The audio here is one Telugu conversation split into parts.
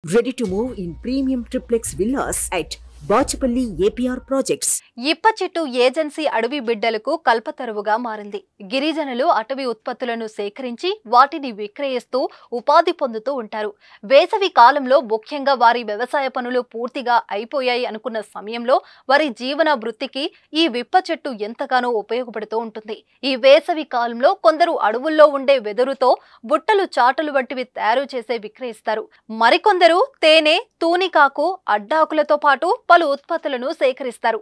Ready to move in premium triplex villas at Bachapalli APR Projects. ఇప్ప చెట్టు ఏజెన్సీ అడవి బిడ్డలకు కల్పతరువుగా మారింది. గిరిజనులు అటవీ ఉత్పత్తులను సేకరించి వాటిని విక్రయిస్తూ ఉపాధి పొందుతూ ఉంటారు. వేసవి కాలంలో ముఖ్యంగా వారి వ్యవసాయ పనులు పూర్తిగా అయిపోయాయి అనుకున్న సమయంలో వారి జీవన వృత్తికి ఈ విప్ప చెట్టు ఎంతగానో ఉపయోగపడుతూ ఉంటుంది. ఈ వేసవి కాలంలో కొందరు అడవుల్లో ఉండే వెదురుతో బుట్టలు, చాటలు వంటివి తయారు చేసి విక్రయిస్తారు. మరికొందరు తేనె, తూనికాకు, అడ్డాకులతో పాటు పలు ఉత్పత్తులను సేకరిస్తారు.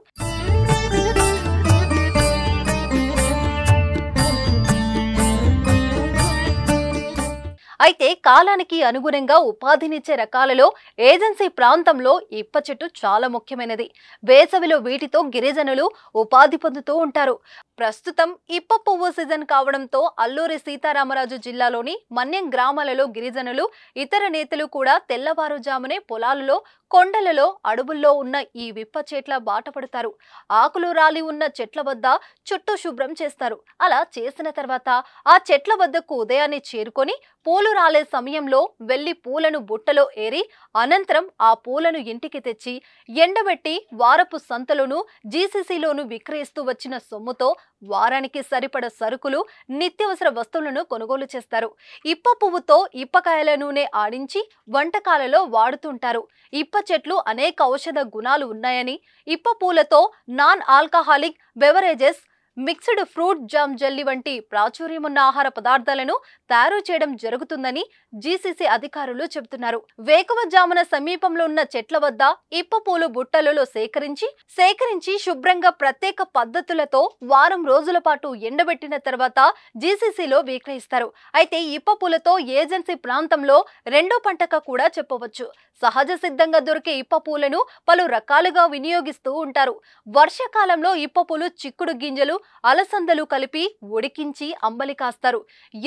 అయితే కాలానికి అనుగుణంగా ఉపాధినిచ్చే రకాలలో ఏజెన్సీ ప్రాంతంలో ఇప్ప చెట్టు చాలా ముఖ్యమైనది. వేసవిలో వీటితో గిరిజనులు ఉపాధి పొందుతూ ఉంటారు. ప్రస్తుతం ఇప్ప పువ్వు సీజన్ కావడంతో అల్లూరి సీతారామరాజు జిల్లాలోని మన్యం గ్రామాలలో గిరిజనులు, ఇతర నేతలు కూడా తెల్లవారుజామునే పొలాలలో, కొండలలో, అడవుల్లో ఉన్న ఈ విప్ప చెట్ల బాట పడతారు. ఆకులు రాలి ఉన్న చెట్ల వద్ద చుట్టూ శుభ్రం చేస్తారు. అలా చేసిన తర్వాత ఆ చెట్ల వద్దకు ఉదయాన్నే చేరుకొని పూలు రాలే సమయంలో వెళ్లి పూలను బుట్టలో ఏరి అనంతరం ఆ పూలను ఇంటికి తెచ్చి ఎండబెట్టి వారపు సంతలోను, జీసీసీలోను విక్రయిస్తూ వచ్చిన సొమ్ముతో వారానికి సరిపడ సరుకులు, నిత్యావసర వస్తువులను కొనుగోలు చేస్తారు. ఇప్ప పువ్వుతో ఇప్పకాయల నూనె ఆడించి వంటకాలలో వాడుతుంటారు. ఇప్ప చెట్లు అనేక ఔషధ గుణాలు ఉన్నాయని, ఇప్ప పూలతో non alcoholic beverages, mixed fruit jam jelly వంటి ప్రాచుర్యమున్న ఆహార పదార్థాలను తయారు చేయడం జరుగుతుందని జీసీసీ అధికారులు చెబుతున్నారు. వేకువజామున సమీపంలో ఉన్న చెట్ల వద్ద ఇప్ప పూలు బుట్టలలో సేకరించి శుభ్రంగా ప్రత్యేక పద్ధతులతో వారం రోజుల పాటు ఎండబెట్టిన తర్వాత జీసీసీలో విక్రయిస్తారు. అయితే ఇప్ప పూలతో ఏజెన్సీ ప్రాంతంలో రెండో పంటగా కూడా చెప్పవచ్చు. సహజ సిద్ధంగా దొరికే ఇప్ప పూలను పలు రకాలుగా వినియోగిస్తూ ఉంటారు. వర్షాకాలంలో ఇప్ప పూలు, చిక్కుడు గింజలు, అలసందలు కలిపి ఉడికించి అంబలి కాస్తారు.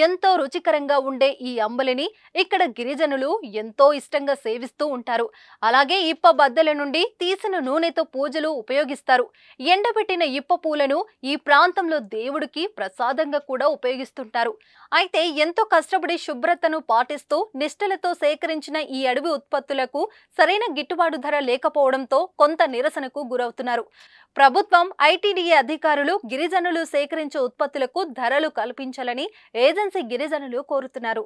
ఎంతో రుచికరంగా ఉండే ఈ అంబలిని ఇక్కడ గిరిజనులు ఎంతో ఇష్టంగా సేవిస్తూ ఉంటారు. అలాగే ఇప్ప బద్దల నుండి తీసిన నూనెతో పూజలు ఉపయోగిస్తారు. ఎండబెట్టిన ఇప్ప పూలను ఈ ప్రాంతంలో దేవుడికి ప్రసాదంగా కూడా ఉపయోగిస్తుంటారు. అయితే ఎంతో కష్టపడి శుభ్రతను పాటిస్తూ నిష్ఠలతో సేకరించిన ఈ అడవి ఉత్పత్తులకు సరైన గిట్టుబాటు ధర లేకపోవడంతో కొంత నిరసనకు గురవుతున్నారు. ప్రభుత్వం, ఐటీడీఏ అధికారులు గిరిజనులు సేకరించే ఉత్పత్తులకు ధరలు కల్పించాలని ఏజెన్సీ గిరిజనులు కోరుతున్నారు.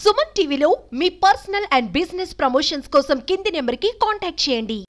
సుమన్ టీవీలో మీ పర్సనల్ అండ్ బిజినెస్ ప్రమోషన్స్ కోసం కింది నెంబర్కి కాంటాక్ట్ చేయండి.